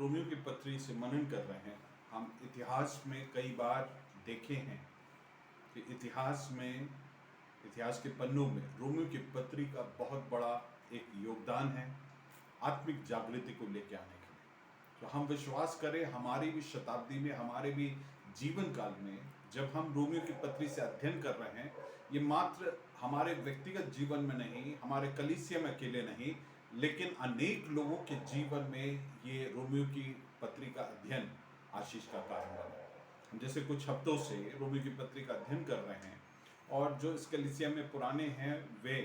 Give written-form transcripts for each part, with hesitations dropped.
Romeo की पत्री से मनन कर रहे हैं। हम इतिहास में कई बार देखे हैं कि इतिहास के पन्नों में रोमियो की पत्री का बहुत बड़ा एक योगदान है आत्मिक जागृति को लेकर आने के लिए। तो हम विश्वास करें हमारी भी शताब्दी में, हमारे भी जीवन काल में जब हम रोमियो की पत्री से अध्ययन कर रहे हैं, ये मात्र हमारे व्यक्तिगत जीवन में नहीं, हमारे कलीसिया में अकेले नहीं, लेकिन अनेक लोगों के जीवन में ये रोमियो की पत्री का अध्ययन आशीष का कारण बना। हम जैसे कुछ हफ्तों से रोमियो की पत्री का अध्ययन कर रहे हैं और जो इस कलीसिया में पुराने हैं वे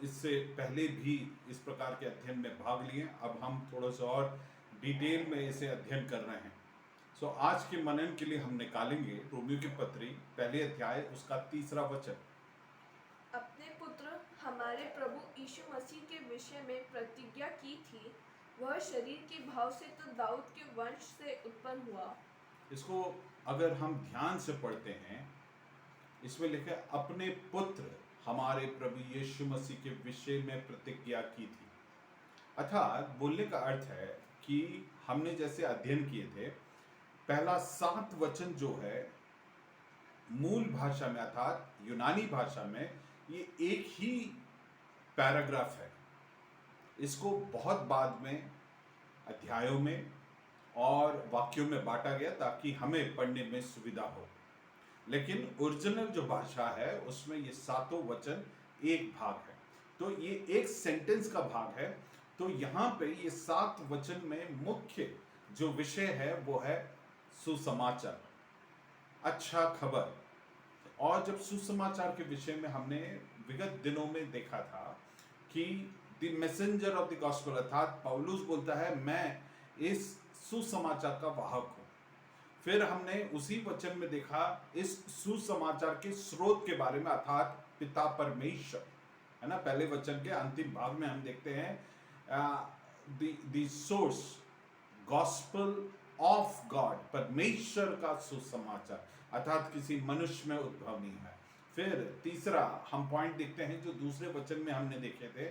इससे पहले भी इस प्रकार के अध्ययन में भाग लिए। अब हम थोड़ा सा और डिटेल में इसे अध्ययन कर रहे हैं। सो आज के मनन के लिए हम निकालेंगे रोमियो की पत्री पहले अध्याय उसका 3 वचन। अपने पुत्र हमारे प्रभु यीशु मसीह के विषय में प्रतिज्ञा की थी, वह शरीर के भाव से तो दाऊद के वंश से उत्पन्न हुआ। इसको अगर हम ध्यान से पढ़ते हैं, इसमें लिखा है अपने पुत्र हमारे प्रभु यीशु मसीह के विषय में प्रतिज्ञा की थी। अर्थात बोलने का अर्थ है कि हमने जैसे अध्ययन किए थे, पहला 7 वचन जो है मूल भाषा में अर्थात यूनानी भाषा में ये एक ही पैराग्राफ है। इसको बहुत बाद में अध्यायों में और वाक्यों में बांटा गया ताकि हमें पढ़ने में सुविधा हो, लेकिन ओरिजिनल जो भाषा है उसमें ये 7 वचन एक भाग है, तो ये एक सेंटेंस का भाग है। तो यहाँ पे ये 7 वचन में मुख्य जो विषय है वो है सुसमाचार, अच्छा खबर। और जब सुसमाचार के विषय में हमने विगत दिनों में देखा था कि the messenger of the gospel अर्थात पौलुस बोलता है मैं इस सुसमाचार का वाहक हूं। फिर हमने उसी वचन में देखा इस सुसमाचार के स्रोत के बारे में अर्थात पिता परमेश्वर, है ना। पहले वचन के अंतिम भाग में हम देखते हैं the source gospel of God, परमेश्वर का सुसमाचार अर्थात किसी मनुष्य में उद्भव नहीं है। फिर तीसरा हम पॉइंट देखते हैं जो दूसरे वचन में हमने देखे थे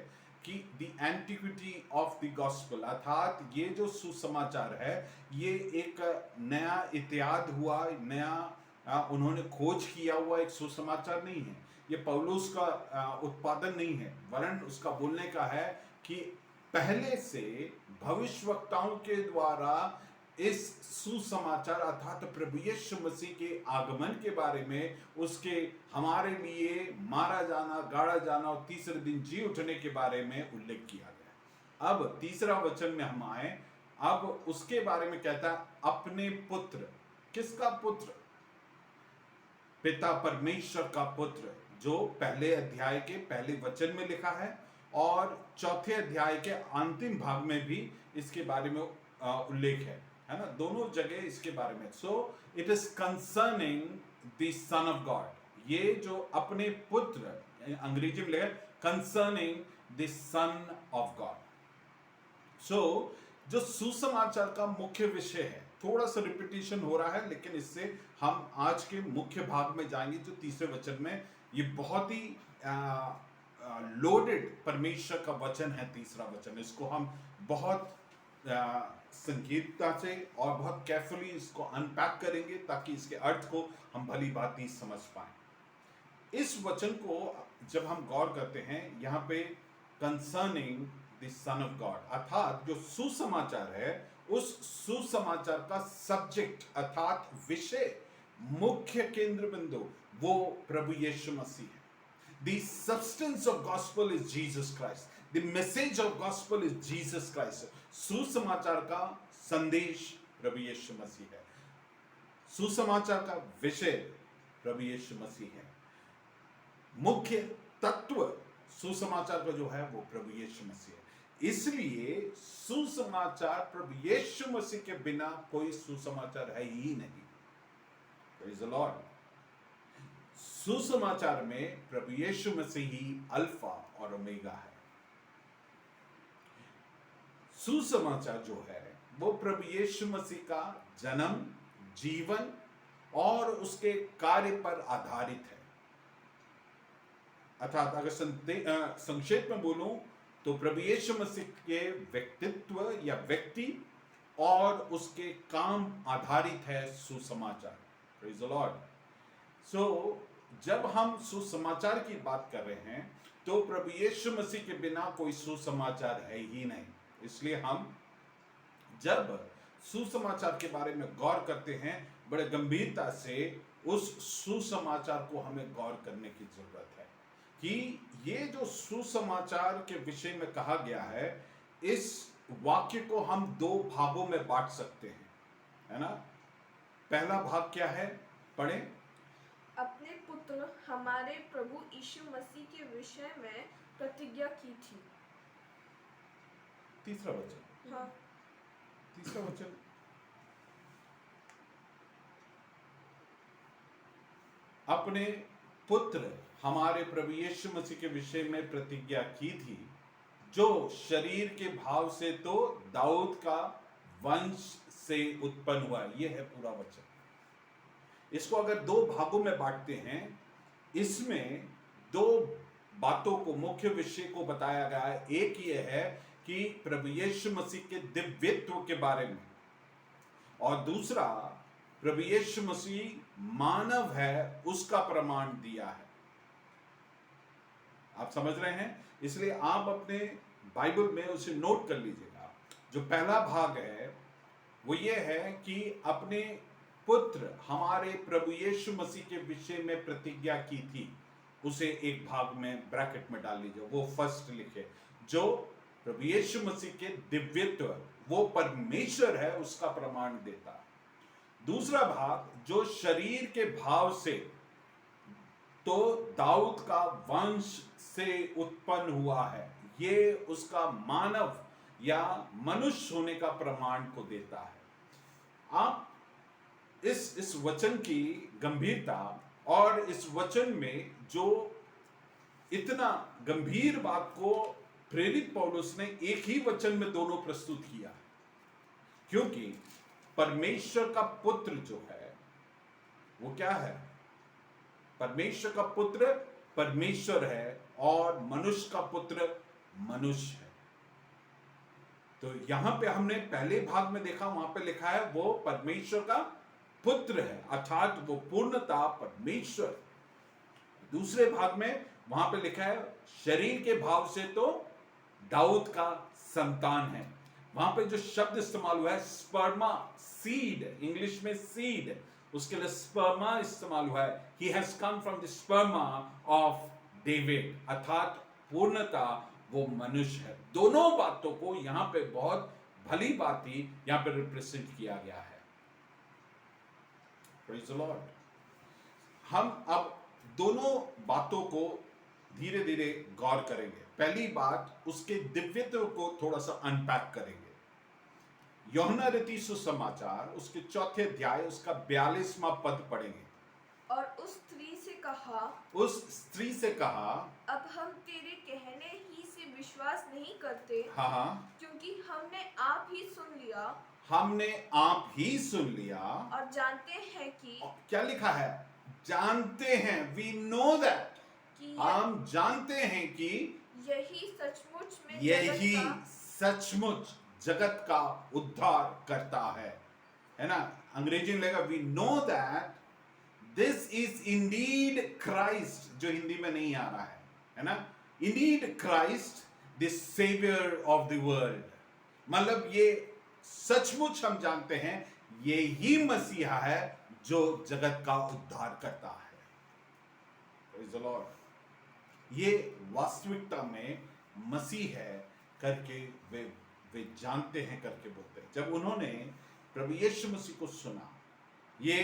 कि the antiquity of the gospel अर्थात ये जो सुसमाचार है ये एक नया इत्याद हुआ, नया उन्होंने खोज किया हुआ एक सुसमाचार नहीं है। ये पौलुस का उत्पादन नहीं है, वरन उसका बोलने का है कि पहले से भविष्यवक्ताओं के द्वारा इस सुसमाचार अर्थात प्रभु यीशु मसीह के आगमन के बारे में, उसके हमारे लिए मारा जाना, गाड़ा जाना और तीसरे दिन जी उठने के बारे में उल्लेख किया गया। अब तीसरा वचन में हम आए, अब उसके बारे में कहता है अपने पुत्र। किसका पुत्र? पिता परमेश्वर का पुत्र, जो पहले अध्याय के पहले वचन में लिखा है और चौथे अध्याय के अंतिम भाग में भी इसके बारे में उल्लेख है ना, दोनों जगह इसके बारे में। So it is concerning the son of God. ये जो अपने पुत्र, अंग्रेजी में लिखा concerning the son of God. सो जो सुसमाचार का मुख्य विषय है, थोड़ा सा रिपीटिशन हो रहा है, लेकिन इससे हम आज के मुख्य भाग में जाएंगे जो तीसरे वचन में। ये बहुत ही लोडेड परमेश्वर का वचन है तीसरा वचन। इसको हम बहुत संकीर्णता से और बहुत केयरफुली इसको अनपैक करेंगे ताकि इसके अर्थ को हम भली भांति समझ पाए। इस वचन को जब हम गौर करते हैं यहाँ पे concerning the son of God अर्थात जो सुसमाचार है, उस सुसमाचार का सब्जेक्ट अर्थात विषय, मुख्य केंद्र बिंदु वो प्रभु यीशु मसीह है। The substance of gospel is Jesus Christ. The message of gospel is Jesus Christ. सुसमाचार का संदेश प्रभु यीशु मसीह है, सुसमाचार का विषय प्रभु यीशु मसीह है, मुख्य तत्व सुसमाचार का जो है वो प्रभु यीशु मसीह है। इसलिए सुसमाचार प्रभु यीशु मसीह के बिना कोई सुसमाचार है ही नहीं। Praise the Lord. सुसमाचार में प्रभु यीशु मसीह ही अल्फा और ओमेगा है। सुसमाचार जो है वो प्रभु यीशु मसीह का जन्म, जीवन और उसके कार्य पर आधारित है। अर्थात अगर संक्षेप में बोलूं तो प्रभु यीशु मसीह के व्यक्तित्व या व्यक्ति और उसके काम आधारित है सुसमाचार। Praise the Lord. सो जब हम सुसमाचार की बात कर रहे हैं तो प्रभु यीशु मसीह के बिना कोई सुसमाचार है ही नहीं। इसलिए हम जब सुसमाचार के बारे में गौर करते हैं, बड़े गंभीरता से उस सुसमाचार को हमें गौर करने की जरूरत है कि ये जो सुसमाचार के विषय में कहा गया है, इस वाक्य को हम दो भागों में बांट सकते हैं, है ना। पहला भाग क्या है, पढ़ें। अपने पुत्र हमारे प्रभु यीशु मसीह के विषय में प्रतिज्ञा की थी। तीसरा वचन, हाँ, तीसरा वचन, अपने पुत्र हमारे प्रभु यीशु मसीह के विषय में प्रतिज्ञा की थी, जो शरीर के भाव से तो दाऊद का वंश से उत्पन्न हुआ। यह है पूरा वचन। इसको अगर दो भागों में बांटते हैं, इसमें दो बातों को, मुख्य विषय को बताया गया है। एक ये है कि प्रभु यीशु मसीह के दिव्यत्व के बारे में, और दूसरा प्रभु यीशु मसीह मानव है उसका प्रमाण दिया है। आप समझ रहे हैं? इसलिए आप अपने बाइबल में उसे नोट कर लीजिएगा। जो पहला भाग है वो ये है कि अपने पुत्र हमारे प्रभु यीशु मसीह के विषय में प्रतिज्ञा की थी, उसे एक भाग में ब्रैकेट में डाल लीजिए, वो फर्स्ट लिखे। जो प्रभु यीशु मसीह के दिव्यत्व, वो परमेश्वर है उसका प्रमाण देता। दूसरा भाग, जो शरीर के भाव से तो दाऊद का वंश से उत्पन्न हुआ है, ये उसका मानव या मनुष्य होने का प्रमाण को देता है। आप इस वचन की गंभीरता और इस वचन में जो इतना गंभीर बात को प्रेरित पौलुस ने एक ही वचन में दोनों प्रस्तुत किया, क्योंकि परमेश्वर का पुत्र जो है वो क्या है? परमेश्वर का पुत्र परमेश्वर है और मनुष्य का पुत्र मनुष्य है। तो यहां पे हमने पहले भाग में देखा, वहां पे लिखा है वो परमेश्वर का पुत्र है, अर्थात वो पूर्णता परमेश्वर। दूसरे भाग में वहां पे लिखा है शरीर के भाव से तो दाऊद का संतान है। वहां पे जो शब्द इस्तेमाल हुआ है स्पर्मा, सीड, इंग्लिश में सीड, उसके लिए स्पर्मा इस्तेमाल हुआ है। He has come from the स्पर्मा of David, अर्थात पूर्णता वो मनुष्य है। दोनों बातों को यहां पे बहुत भली बाती यहां पे रिप्रेजेंट किया गया है। Praise the Lord. हम अब दोनों बातों को धीरे धीरे गौर करेंगे। पहली बात, उसके दिव्यत्व को थोड़ा सा अनपैक करेंगे। यूहन्ना रचित सुसमाचार उसके 4 अध्याय उसका 42वां पद पढ़ेंगे। और उस स्त्री से कहा, अब हम तेरे कहने ही से विश्वास नहीं करते, हाँ, क्योंकि हमने आप ही सुन लिया और जानते हैं कि, क्या लिखा है? जानते हैं, वी नो दैट, हम जानते हैं कि यही सचमुच जगत का उद्धार करता है ना। अंग्रेजी में लेगा we know that this is indeed Christ, जो हिंदी में नहीं आ रहा है ना। Indeed Christ the saviour of the world, मतलब ये सचमुच हम जानते हैं ये ही मसीहा है जो जगत का उद्धार करता है। Praise the Lord. ये वास्तविकता में मसीह है करके वे जानते हैं करके बोलते हैं। जब उन्होंने प्रभु यीशु मसीह को सुना, ये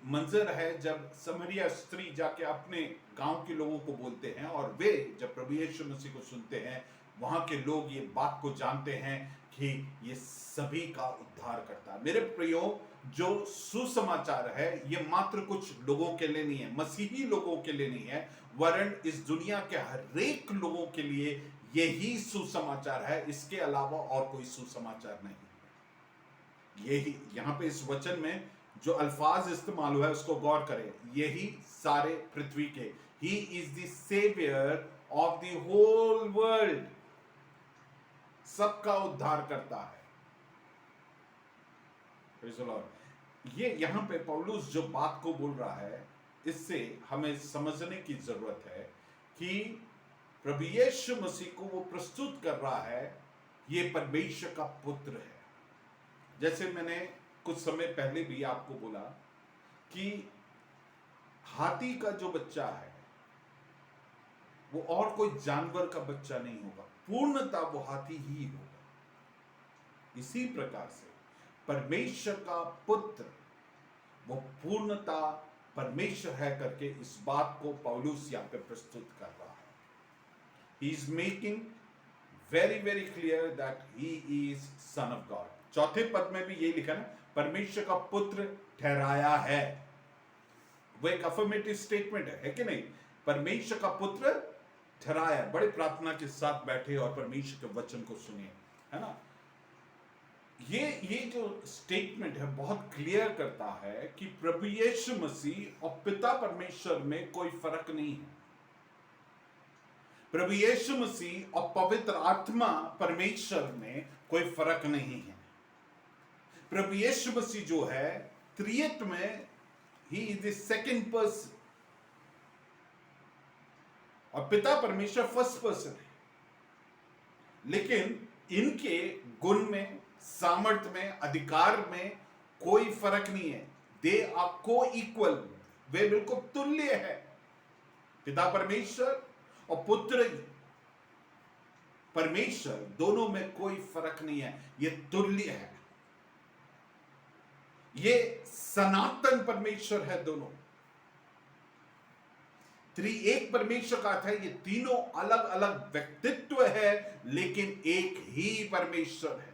मंजर है जब समरिया स्त्री जाके अपने गांव के लोगों को बोलते हैं, और वे जब प्रभु यीशु मसीह को सुनते हैं, वहां के लोग ये बात को जानते हैं कि ये सभी का उद्धार करता है। मेरे प्रियो, जो सुसमाचार है ये मात्र कुछ लोगों के लिए नहीं है, मसीही लोगों के लिए नहीं है, वरन इस दुनिया के हर एक लोगों के लिए यही सुसमाचार है। इसके अलावा और कोई सुसमाचार नहीं। यही यहाँ पे इस वचन में जो अल्फाज इस्तेमाल हुआ है उसको गौर करें। यही सारे पृथ्वी के, he is the saviour of the whole world, सबका उद्धार करता है। Praise the Lord. ये यहाँ पे पौलुस जो बात को बोल रहा है, इससे हमें समझने की जरूरत है कि प्रभु यीशु मसीह को वो प्रस्तुत कर रहा है, ये परमेश्वर का पुत्र है। जैसे मैंने कुछ समय पहले भी आपको बोला कि हाथी का जो बच्चा है वो और कोई जानवर का बच्चा नहीं होगा, पूर्णता वो हाथी ही होगा। इसी प्रकार से परमेश्वर का पुत्र वो पूर्णता परमेश्वर है करके इस बात को पौलुस यहाँ पे प्रस्तुत कर रहा है। He is making very very clear that he is son of God. चौथे पद में भी ये लिखा ना, परमेश्वर का पुत्र ठहराया है। वो एक अफर्मेटिव स्टेटमेंट है कि नहीं? परमेश्वर का पुत्र ठहराया। बड़े प्रार्थना के साथ बैठे और परमेश्वर के वचन को सुनिए, है ना? ये जो स्टेटमेंट है बहुत क्लियर करता है कि प्रभु यीशु मसीह और पिता परमेश्वर में कोई फर्क नहीं है। प्रभु यीशु मसीह और पवित्र आत्मा परमेश्वर में कोई फर्क नहीं है। प्रभु यीशु मसीह जो है त्रित्व में, ही इज द सेकंड पर्सन, और पिता परमेश्वर फर्स्ट पर्सन है। लेकिन इनके गुण में, सामर्थ्य में, अधिकार में कोई फर्क नहीं है। दे आर को इक्वल, वे बिल्कुल तुल्य है। पिता परमेश्वर और पुत्र परमेश्वर दोनों में कोई फर्क नहीं है, ये तुल्य है। ये सनातन परमेश्वर है दोनों। त्रिएक परमेश्वर का अर्थ है ये तीनों अलग अलग व्यक्तित्व है लेकिन एक ही परमेश्वर है।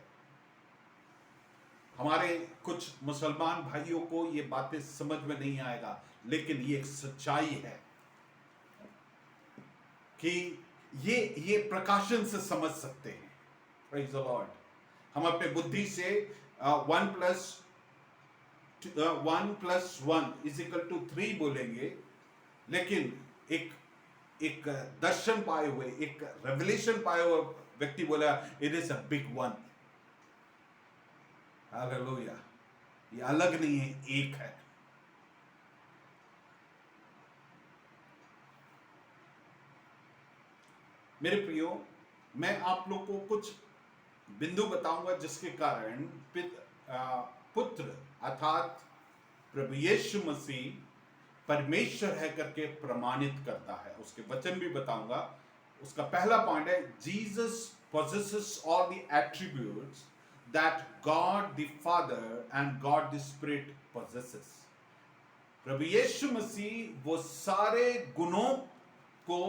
हमारे कुछ मुसलमान भाइयों को ये बातें समझ में नहीं आएगा, लेकिन ये एक सच्चाई है कि ये प्रकाशन से समझ सकते हैं। Praise the Lord. हम अपने बुद्धि से 1 + 1 = 3 बोलेंगे, लेकिन एक दर्शन पाए हुए, एक रेवलेशन पाए हुए व्यक्ति बोला it is a big 1। Hallelujah. ये अलग नहीं है, एक है। मेरे प्रियो, मैं आप लोग को कुछ बिंदु बताऊंगा जिसके कारण पुत्र अर्थात प्रभु यीशु मसीह परमेश्वर है करके प्रमाणित करता है। उसके वचन भी बताऊंगा। उसका पहला पॉइंट है, Jesus possesses all the attributes that God the Father and God the Spirit possesses. प्रभु यीशु मसीह वो सारे गुणों को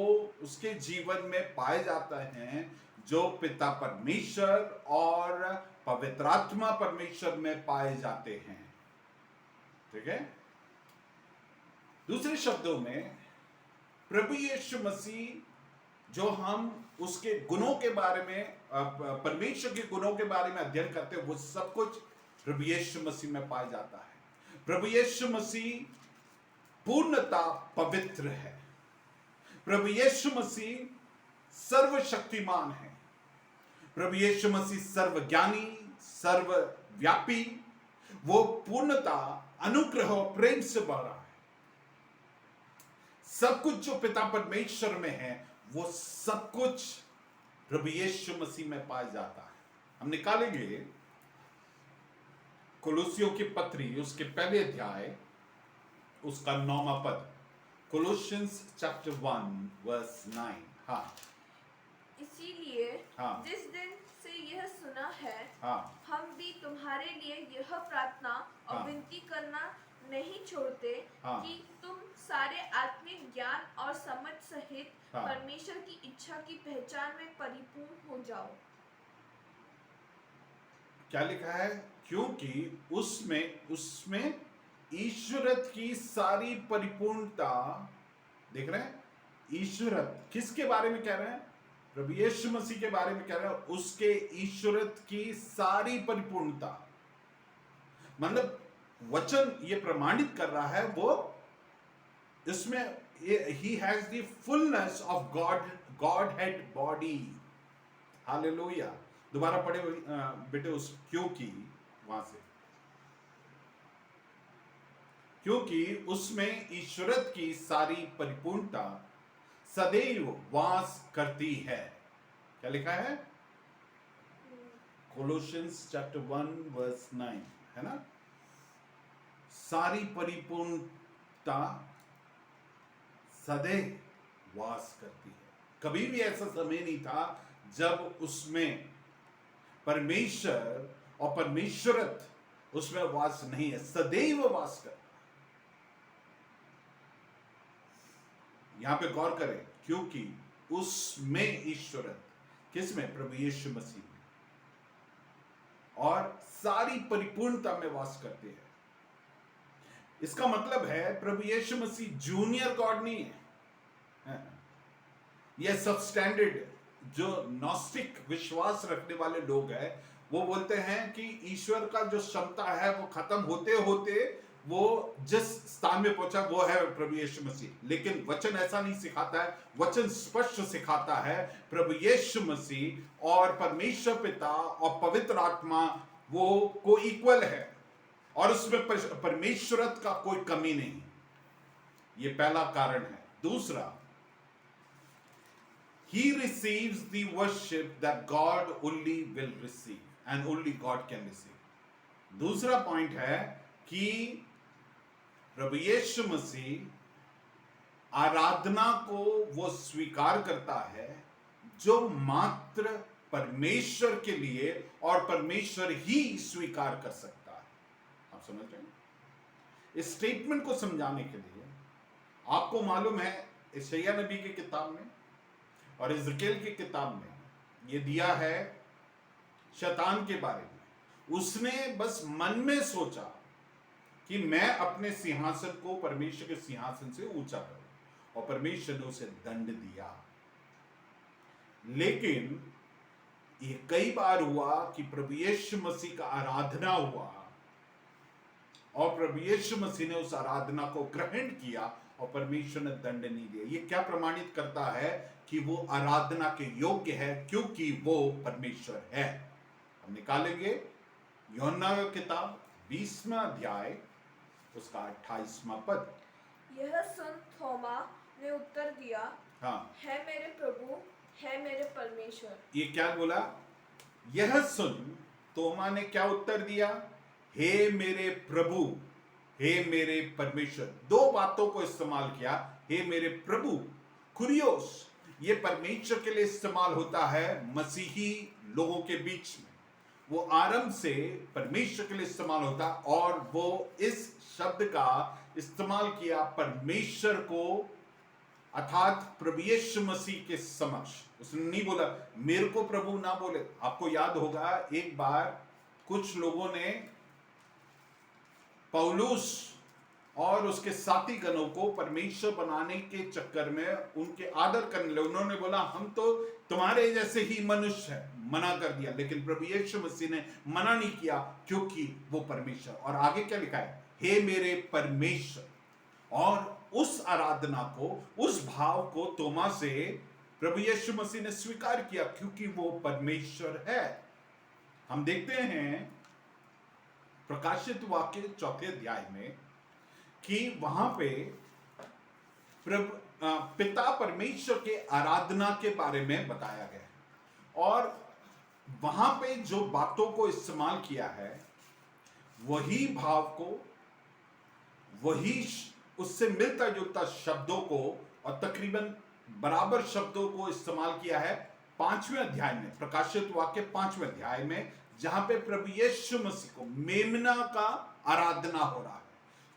उसके जीवन में पाए जाते हैं जो पिता परमेश्वर और पवित्र आत्मा परमेश्वर में पाए जाते हैं। ठीक है? दूसरे शब्दों में प्रभु यीशु मसीह जो हम उसके गुणों के बारे में, परमेश्वर के गुणों के बारे में अध्ययन करते हैं, वो सब कुछ प्रभु यीशु मसीह में पाया जाता है। प्रभु यीशु मसीह पूर्णता पवित्र है। प्रभु यीशु मसीह सर्वशक्तिमान है। प्रभु यीशु मसीह सर्वज्ञानी, सर्वव्यापी, वो पूर्णता, अनुग्रह और प्रेम से भरा है। सब कुछ जो पिता परमेश्वर में है वो सब कुछ प्रभु यीशु मसीह में पाया जाता है। हम निकालेंगे कोलोसियों की पत्री, उसके पहले अध्याय, उसका 9वां पद। Colossians chapter 1:9। हाँ, इसीलिए हाँ, जिस दिन से यह सुना है, हाँ, हम भी तुम्हारे लिए यह प्रार्थना और हाँ, विनती करना नहीं छोड़ते हाँ, कि तुम सारे आत्मिक ज्ञान और समझ सहित हाँ। परमेश्वर की इच्छा की पहचान में परिपूर्ण हो जाओ। क्या लिखा है? क्योंकि उसमें ईश्वरत की सारी परिपूर्णता, देख रहे हैं? ईश्वरत किसके बारे में कह रहे हैं? प्रभु यीशु मसीह के बारे में कह रहे हैं। उसके ईश्वरत की सारी परिपूर्णता, मतलब वचन ये प्रमाणित कर रहा है, वो इसमें he has the fullness of Godhead body. Hallelujah. दोबारा पढ़े बेटे उस क्योंकि वहां से। क्योंकि उसमें ईश्वरत्व की सारी परिपूर्णता सदैव वास करती है। क्या लिखा है? कोलोशियंस चैप्टर 1 वर्स 9, है ना? सारी परिपूर्णता सदैव वास करती है। कभी भी ऐसा समय नहीं था जब उसमें परमेश्वर और परमेश्वरत्व उसमें वास नहीं है, सदैव वास करता है। यहां पे गौर करें, क्योंकि उसमें ईश्वरत्व, किसमें? प्रभु यीशु मसीह में, और सारी परिपूर्णता में वास करते हैं। इसका मतलब है प्रभु यीशु मसीह जूनियर गॉड नहीं है। यह सबस्टैंडर्ड जो नॉस्टिक विश्वास रखने वाले लोग हैं, वो बोलते हैं कि ईश्वर का जो क्षमता है वो खत्म होते होते वो जिस स्थान में पहुंचा वो है प्रभु यीशु मसीह। लेकिन वचन ऐसा नहीं सिखाता है। वचन स्पष्ट सिखाता है प्रभु यीशु मसीह और परमेश्वर पिता और पवित्र आत्मा वो को इक्वल है, और उसमें परमेश्वरत्व का कोई कमी नहीं। ये पहला कारण है। दूसरा, he receives the worship that God only will receive and only God can receive. दूसरा पॉइंट है कि प्रभु यीशु मसीह आराधना को वो स्वीकार करता है जो मात्र परमेश्वर के लिए और परमेश्वर ही स्वीकार कर सकता है। आप समझ रहे हैं? इस स्टेटमेंट को समझाने के लिए आपको मालूम है यशायाह नबी की किताब में और इज़राइल की किताब में ये दिया है शैतान के बारे में। उसने बस मन में सोचा कि मैं अपने सिंहासन को परमेश्वर के सिंहासन से ऊंचा करूं, और परमेश्वर ने उसे दंड दिया। लेकिन ये कई बार हुआ कि प्रभु यीशु मसीह का आराधना हुआ और प्रभु यीशु मसीह ने उस आराधना को ग्रहण किया और परमेश्वर ने दंड नहीं दिया। ये क्या प्रमाणित करता है कि वो आराधना के योग्य है, क्योंकि वो परमेश्वर है। हम निकालेंगे यूहन्ना की किताब 20वां अध्याय उसका 28वां पद। यह सुन थोमा ने उत्तर दिया, हाँ, है मेरे प्रभु, है मेरे परमेश्वर। ये क्या बोला? यह सुन तोमा ने क्या उत्तर दिया? हे मेरे प्रभु, हे मेरे परमेश्वर। दो बातों को इस्तेमाल किया। हे मेरे प्रभु, कुरियोस, ये परमेश्वर के लिए इस्तेमाल होता है मसीही लोगों के बीच में। वो आरंभ से परमेश्वर के लिए इस्तेमाल होता, और वो इस शब्द का इस्तेमाल किया परमेश्वर को, अर्थात प्रभु यीशु मसीह के समक्ष। उसने नहीं बोला मेरे को प्रभु, ना बोले। आपको याद होगा एक बार कुछ लोगों ने पौलुस और उसके साथी गणों को परमेश्वर बनाने के चक्कर में उनके आदर करने लगे। उन्होंने बोला हम तो तुम्हारे जैसे ही मनुष्य हैं, मना कर दिया। लेकिन प्रभु यीशु मसीह ने मना नहीं किया, क्योंकि वो परमेश्वर। और आगे क्या लिखा है? हे मेरे परमेश्वर। और उस आराधना को, उस भाव को तोमा से प्रभु यीशु मसीह ने स्वीकार किया, क्योंकि वो परमेश्वर है। हम देखते हैं प्रकाशित वाक्य 4 अध्याय में कि वहां पे पिता परमेश्वर के आराधना के बारे में बताया गया है, और वहां पे जो बातों को इस्तेमाल किया है वही भाव को, वही उससे मिलता जुलता शब्दों को, और तकरीबन बराबर शब्दों को इस्तेमाल किया है 5वें अध्याय में, प्रकाशित वाक्य 5वें अध्याय में, जहां पे प्रभु यीशु मसीह को मेमना का आराधना हो रहा है।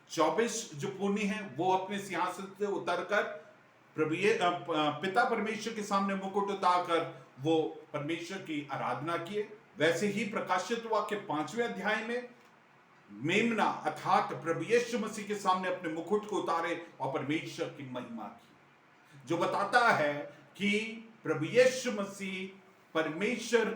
24 जो पुण्य है वो अपने सिंहासन से उतरकर पिता परमेश्वर के सामने मुकुट उतारकर वो परमेश्वर की आराधना किए। वैसे ही प्रकाशित वाक्य 5वें अध्याय में मेमना अर्थात प्रभु यीशु मसीह के सामने अपने मुकुट को उतारे और परमेश्वर की महिमा की, जो बताता है कि प्रभु यीशु मसीह परमेश्वर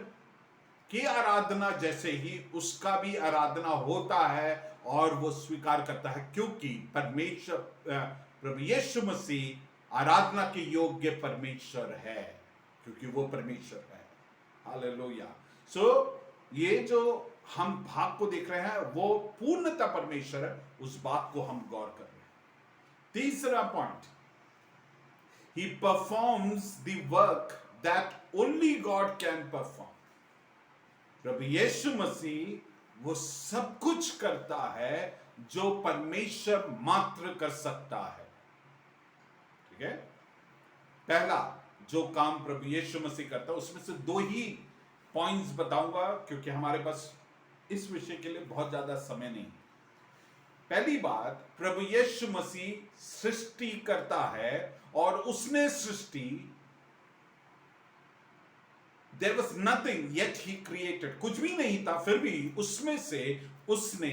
की आराधना जैसे ही उसका भी आराधना होता है और वो स्वीकार करता है, क्योंकि परमेश्वर प्रभु यीशु मसीह आराधना के योग्य परमेश्वर है, क्योंकि वो परमेश्वर है। हालेलुया। सो ये जो हम भाग को देख रहे हैं, वो पूर्णतः परमेश्वर है, उस बात को हम गौर कर रहे हैं। तीसरा point, he performs the work that only God can perform. प्रभु यीशु मसीह वो सब कुछ करता है जो परमेश्वर मात्र कर सकता है। ठीक है, पहला जो काम प्रभु यीशु मसीह करता है, उसमें से दो ही पॉइंट्स बताऊंगा, क्योंकि हमारे पास इस विषय के लिए बहुत ज्यादा समय नहीं। पहली बात, प्रभु यीशु मसीह सृष्टि करता है और उसने सृष्टि, there was nothing yet he created, कुछ भी नहीं था फिर भी उसमें से उसने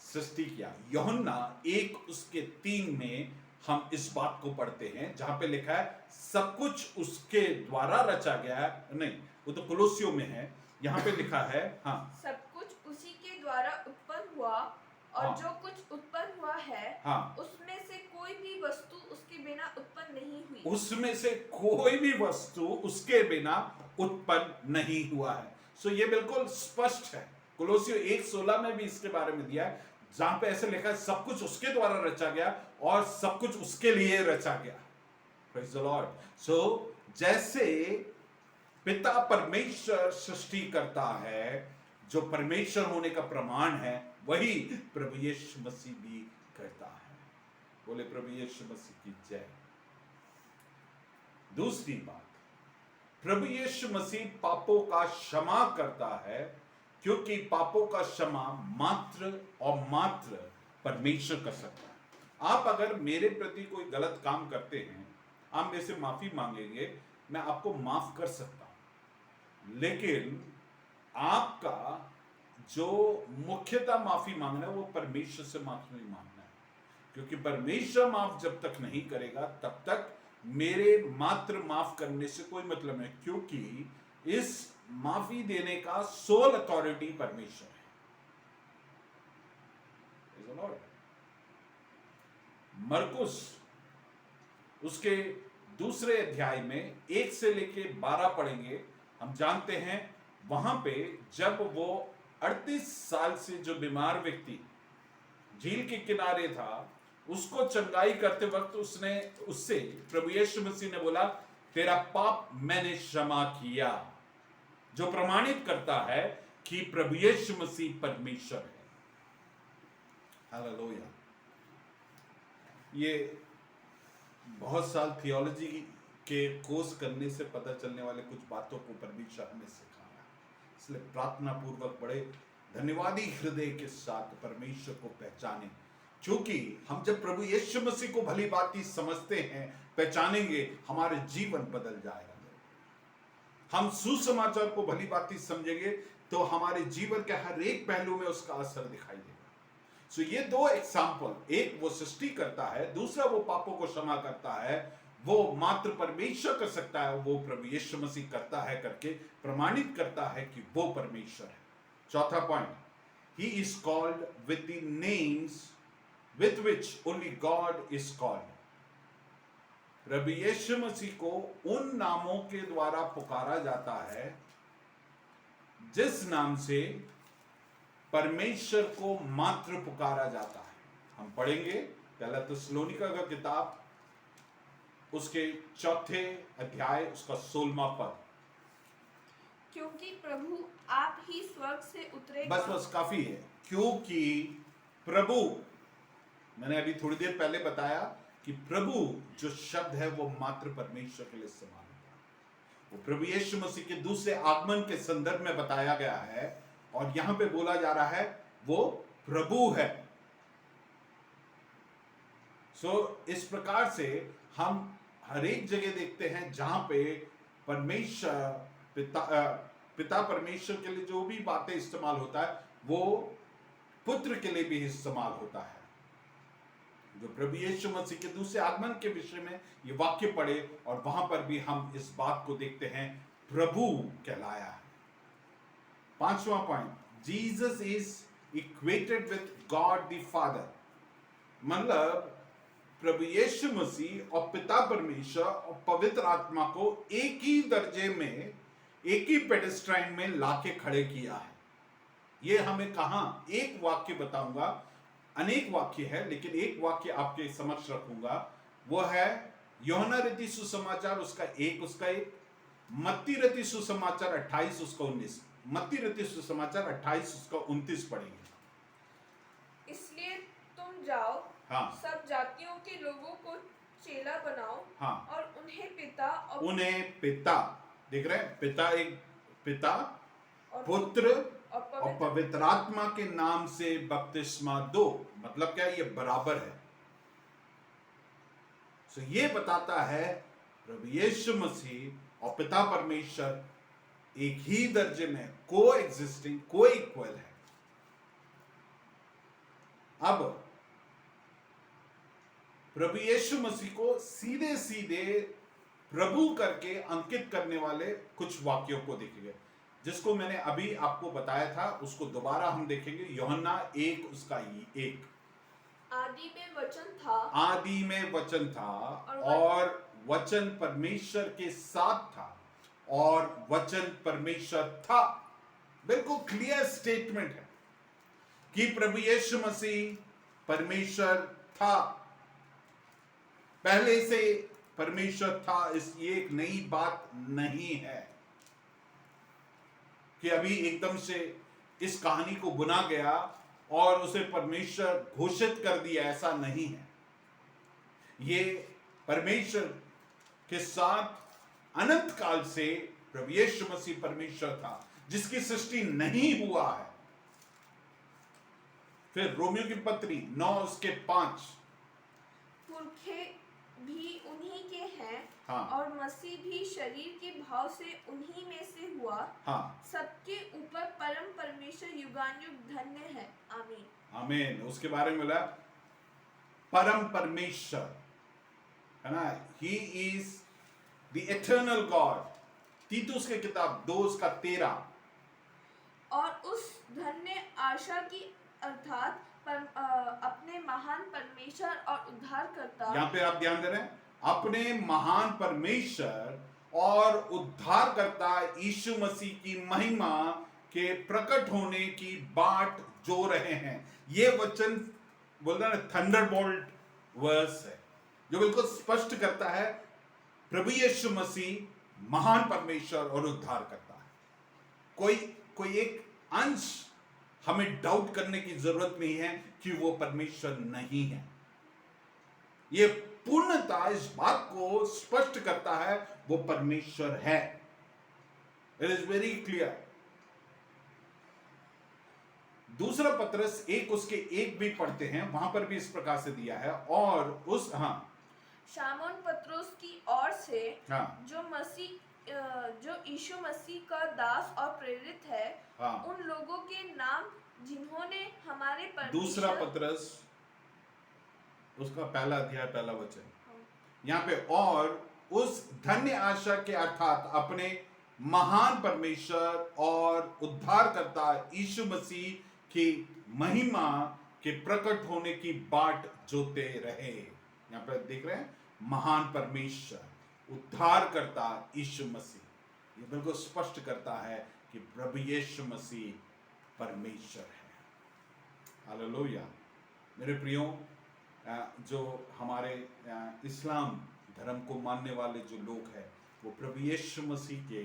सृष्टि किया। यूहन्ना 1:3 में हम इस बात को पढ़ते हैं, जहां पे लिखा है सब कुछ उसके द्वारा रचा गया है। नहीं, वो तो कुलोसियों में है, यहां पे लिखा है हाँ, सब कुछ उसी के द्वारा उत्पन्न हुआ और हाँ, जो कुछ उत्पन्न हुआ है हाँ, उसमें से कोई भी वस्तु उसके बिना उत्पन्न नहीं हुई। उसमें से कोई भी वस्तु उसके बिना उत्पन्न नहीं हुआ है। सो ये बिल्कुल स्पष्ट है, कुलोसियों 1:16 में भी इसके बारे में दिया है, जहां पे ऐसे लिखा है सब कुछ उसके द्वारा रचा गया और सब कुछ उसके लिए रचा गया। Praise the Lord. सो जैसे पिता परमेश्वर सृष्टि करता है, जो परमेश्वर होने का प्रमाण है, वही प्रभु यीशु मसीह भी करता है। बोले प्रभु यीशु मसीह की जय। दूसरी बात, प्रभु यीशु मसीह पापों का क्षमा करता है, क्योंकि पापों का क्षमा मात्र और मात्र परमेश्वर कर सकता है। आप अगर मेरे प्रति कोई गलत काम करते हैं, आप मेरे से माफी मांगेंगे, मैं आपको माफ कर सकता हूं, लेकिन आपका जो मुख्यतः माफी मांगना है वो परमेश्वर से माफी मांगना है, क्योंकि परमेश्वर माफ जब तक नहीं करेगा तब तक मेरे मात्र माफ करने से कोई मतलब नहीं, क्योंकि इस माफी देने का सोल अथॉरिटी परमेश्वर है। मरकुस उसके 2 अध्याय में 1 से लेके 12 पढ़ेंगे, हम जानते हैं वहां पे जब वो 38 साल से जो बीमार व्यक्ति झील के किनारे था, उसको चंगाई करते वक्त उससे प्रभु यीशु मसीह ने बोला, तेरा पाप मैंने क्षमा किया, जो प्रमाणित करता है कि प्रभु यीशु मसीह परमेश्वर है। हालेलुया। ये बहुत साल थियोलॉजी के कोर्स करने से पता चलने वाले कुछ बातों को परमेश्वर हमें सिखाया, इसलिए प्रार्थना पूर्वक बड़े धन्यवादी हृदय के साथ परमेश्वर को पहचाने, क्योंकि हम जब प्रभु यीशु मसीह को भली भांति समझते हैं, पहचानेंगे, हमारे जीवन बदल जाएगा। हम सुसमाचार को भली भांति समझेंगे तो हमारे जीवन के हर एक पहलू में उसका असर दिखाई देगा। सो ये 2 एग्जाम्पल, एक वो सृष्टि करता है, दूसरा वो पापों को क्षमा करता है, वो मात्र परमेश्वर कर सकता है, वो प्रभु यीशु मसीह करता है करके प्रमाणित करता है कि वो परमेश्वर है। चौथा point, he is called with the names with which only God is called. प्रभु यीशु मसीह को उन नामों के द्वारा पुकारा जाता है जिस नाम से परमेश्वर को मात्र पुकारा जाता है। हम पढ़ेंगे पहला थिस्सलुनीका का किताब, उसके 4 अध्याय, उसका 16वां पद। क्योंकि प्रभु आप ही स्वर्ग से उतरे। बस काफी है। क्योंकि प्रभु, मैंने अभी थोड़ी देर पहले बताया कि प्रभु जो शब्द है वो मात्र परमेश्वर के लिए इस्तेमाल होता है। वो प्रभु यीशु मसीह के दूसरे आगमन के संदर्भ में बताया गया है और यहां पे बोला जा रहा है वो प्रभु है। इस प्रकार से हम हर एक जगह देखते हैं जहां पे परमेश्वर पिता परमेश्वर के लिए जो भी बातें इस्तेमाल होता है वो पुत्र के लिए भी इस्तेमाल होता है। जो प्रभु यीशु मसीह के दूसरे आगमन के विषय में ये वाक्य पढ़े और वहां पर भी हम इस बात को देखते हैं, प्रभु कहलाया है। 5वां point, Jesus is equated with God the father. मतलब प्रभु यीशु मसीह और पिता परमेश्वर और पवित्र आत्मा को एक ही दर्जे में, एक ही पेडेस्ट्राइन में लाके खड़े किया है। ये हमें कहां, एक वाक्य बताऊंगा, अनेक वाक्य है लेकिन एक वाक्य आपके समक्ष रखूंगा, वो है यूहन्ना रचित सुसमाचार उसका एक, मत्ती रचित सुसमाचार 28 उसका 19, मत्ती रचित सुसमाचार 28 उसका 29 पढ़ेंगे। इसलिए तुम जाओ, हाँ। सब जातियों के लोगों को चेला बनाओ, हाँ। और उन्हें पिता, देख रहे हैं, पिता, एक पिता, और पुत्र और और पवित्र आत्मा के नाम से बपतिस्मा दो। मतलब क्या, ये बराबर है। सो ये बताता है प्रभु यीशु मसीह और पिता परमेश्वर एक ही दर्जे में को एग्जिस्टिंग, को इक्वल है। अब प्रभु यीशु मसीह को सीधे सीधे प्रभु करके अंकित करने वाले कुछ वाक्यों को देखेंगे, जिसको मैंने अभी आपको बताया था, उसको दोबारा हम देखेंगे। यूहन्ना 1 उसका 1, आदि में वचन था, आदि में वचन था और वचन परमेश्वर के साथ था और वचन परमेश्वर था। बिल्कुल क्लियर स्टेटमेंट है कि प्रभु यीशु मसीह परमेश्वर था, पहले से परमेश्वर था। इस ये एक नई बात नहीं है कि अभी एकदम से इस कहानी को बुना गया और उसे परमेश्वर घोषित कर दिया, ऐसा नहीं है। ये परमेश्वर के साथ अनंत काल से प्रभु यीशु मसीह परमेश्वर था, जिसकी सृष्टि नहीं हुआ है। फिर रोमियो की पत्री 9 उसके 5, पुरखे भी उन्हीं के हैं, हाँ। और मसीह भी शरीर के भाव से उन्हीं में से हुआ, हाँ। सबके ऊपर परम परमेश्वर युगानुयुग धन्य है, आमीन। आमीन। उसके बारे में बोला परम परमेश्वर, है ना, he is the eternal God. तीतुस की किताब 2 उसका 13, और उस धन्य आशा की अर्थात अपने महान परमेश्वर और उद्धारकर्ता, यहां पे आप ध्यान दे रहे हैं, अपने महान परमेश्वर और उद्धारकर्ता यीशु मसीह की महिमा के प्रकट होने की बाट जो रहे हैं। ये वचन बोल रहा है, थंडरबोल्ट वर्स है, जो बिल्कुल स्पष्ट करता है प्रभु यीशु मसीह महान परमेश्वर और उद्धारकर्ता है। कोई एक अंश हमें डाउट करने की जरूरत नहीं है कि वो परमेश्वर नहीं है। ये पूर्णता इस बात को स्पष्ट करता है, वो परमेश्वर है। It is very clear. दूसरा पत्रस 1 उसके 1 भी पढ़ते हैं, वहां पर भी इस प्रकार से दिया है। और उस शामोन पत्रोस की ओर से, हाँ। जो यीशु मसीह का दास और प्रेरित है, हाँ। उन लोगों के नाम जिन्होंने हमारे दूसरा पत्रस उसका 1 अध्याय 1 वचन, यहाँ पे, और उस धन्य आशा के अर्थात अपने महान परमेश्वर और उद्धारकर्ता यीशु मसीह की महिमा के प्रकट होने की बाट जोते रहे। यहाँ पे देख रहे हैं, महान परमेश्वर, उद्धारकर्ता यीशु मसीह। ये बिल्कुल स्पष्ट करता है कि प्रभु यीशु मसीह परमेश्वर है। हालेलुया। मेरे प्रियो, जो हमारे इस्लाम धर्म को मानने वाले जो लोग हैं, वो प्रभु यीशु मसीह के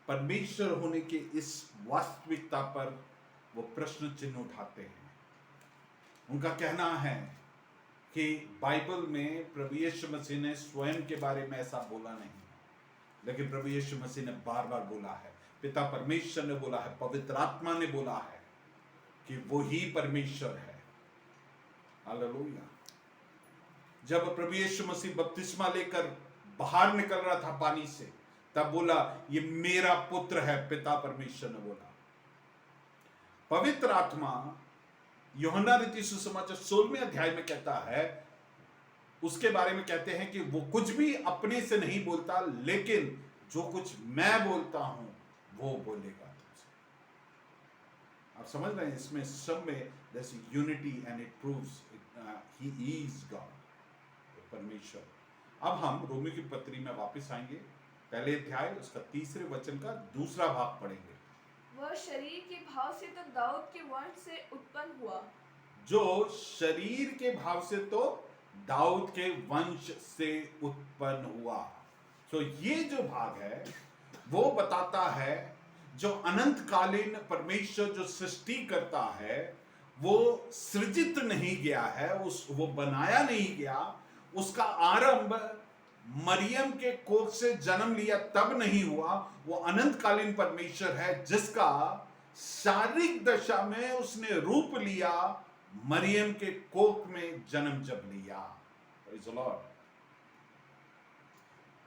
परमेश्वर होने के इस वास्तविकता पर वो प्रश्न चिन्ह उठाते हैं। उनका कहना है कि बाइबल में प्रभु यीशु मसीह ने स्वयं के बारे में ऐसा बोला नहीं, लेकिन प्रभु यीशु मसीह ने बार बार बोला है, पिता परमेश्वर ने बोला है, पवित्र आत्मा ने बोला है कि वो ही परमेश्वर है। हालेलुया। जब प्रभु यीशु मसीह बपतिस्मा लेकर बाहर निकल रहा था पानी से, तब बोला, ये मेरा पुत्र है, पिता परमेश्वर ने बोला। पवित्र आत्मा यूहन्ना रचित सुसमाचार 16वें अध्याय में कहता है, उसके बारे में कहते हैं कि वो कुछ भी अपने से नहीं बोलता, लेकिन जो कुछ मैं बोलता हूं वो बोलेगा तुमसे। आप समझ रहे हैं, इसमें सब में there's unity and it proves he is God, परमेश्वर। अब हम रोमियो की पत्री में वापस आएंगे, 1 अध्याय उसका 3 वचन का दूसरा भाग पढ़ेंगे। वह शरीर के भाव से तो दाऊद के वंश से उत्पन्न हुआ। जो शरीर के भाव से तो दाऊद के वंश से उत्पन्न हुआ। तो ये जो भाग है वो बताता है जो अनंतकालीन परमेश्वर जो सृष्टि करता है वो सृजित नहीं गया है, वो बनाया नहीं गया। उसका आरंभ मरियम के कोख से जन्म लिया तब नहीं हुआ। वो अनंतकालीन परमेश्वर है जिसका शारीरिक दशा में उसने रूप लिया मरियम के कोख में जन्म जब लिया। Praise the Lord।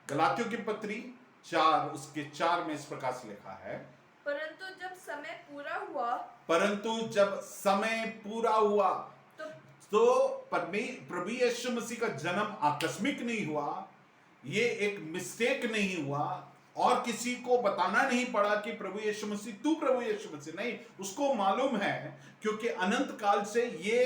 गलातियों की पत्री 4 उसके 4 में इस प्रकार से लिखा है, परंतु जब समय पूरा हुआ परंतु जब समय पूरा हुआ तो तो प्रभु यीशु मसीह का जन्म आकस्मिक नहीं हुआ, ये एक मिस्टेक नहीं हुआ और किसी को बताना नहीं पड़ा कि प्रभु यीशु मसीह तू प्रभु यीशु मसीह, नहीं, उसको मालूम है क्योंकि अनंत काल से ये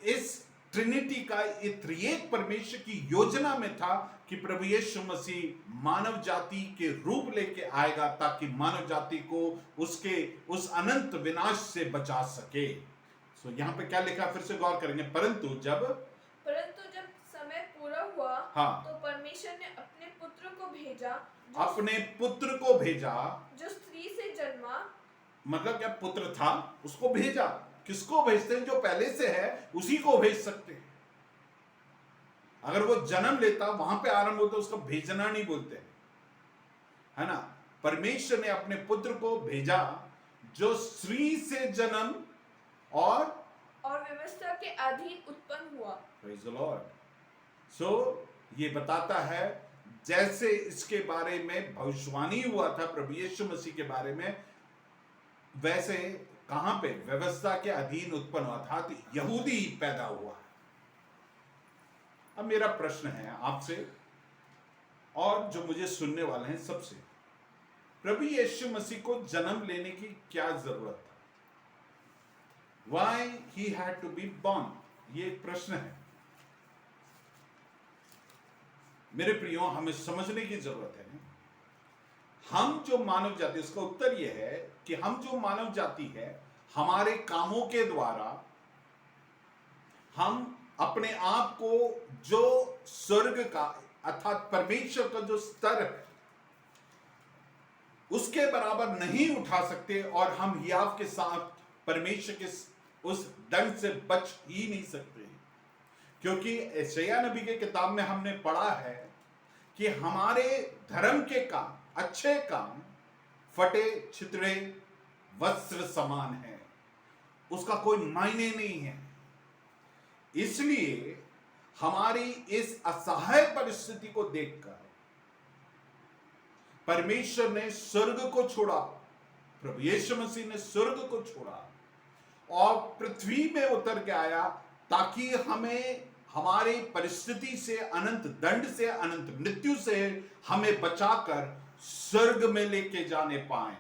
इस ट्रिनिटी का त्रिएक परमेश्वर की योजना में था कि प्रभु यीशु मसीह मानव जाति के रूप लेके आएगा ताकि मानव जाति को उसके उस अनंत विनाश से बचा सके। सो यहाँ पे क्या लिखा फिर से गौर करेंगे, परंतु जब समय पूरा हुआ हाँ। तो परमेश्वर ने अपने पुत्र को भेजा अपने पुत्र को भेजा जो स्त्री से जन्मा। मतलब क्या पुत्र था उसको भेजा। किसको भेजते हैं? जो पहले से है उसी को भेज सकते हैं। अगर वो जन्म लेता वहां पे आरंभ होता उसको भेजना नहीं बोलते, है ना। परमेश्वर ने अपने पुत्र को भेजा जो स्त्री से जन्म और व्यवस्था के अधीन उत्पन्न हुआ। Praise the Lord। So ये बताता है जैसे इसके बारे में भविष्यवाणी हुआ था प्रभु यीशु मसीह के बारे में, वैसे कहां पे व्यवस्था के अधीन उत्पन्न हुआ था, तो यहूदी पैदा हुआ। अब मेरा प्रश्न है आपसे और जो मुझे सुनने वाले हैं सबसे, प्रभु यीशु मसीह को जन्म लेने की क्या जरूरत था? Why he had to be born? ये एक प्रश्न है मेरे प्रियो, हमें समझने की जरूरत है। हम जो मानव जाति, उसका उत्तर यह है कि हम जो मानव जाति है हमारे कामों के द्वारा हम अपने आप को जो स्वर्ग का अर्थात परमेश्वर का जो स्तर है उसके बराबर नहीं उठा सकते और हम हियाव के साथ परमेश्वर के उस दंड से बच ही नहीं सकते। क्योंकि यशायाह नबी के किताब में हमने पढ़ा है कि हमारे धर्म के काम, अच्छे काम फटे छितड़े वस्त्र समान है, उसका कोई मायने नहीं है। इसलिए हमारी इस असहाय परिस्थिति को देखकर परमेश्वर ने स्वर्ग को छोड़ा, प्रभु यीशु मसीह ने स्वर्ग को छोड़ा और पृथ्वी में उतर के आया ताकि हमें हमारी परिस्थिति से, अनंत दंड से, अनंत मृत्यु से हमें बचाकर स्वर्ग में लेके जाने पाए।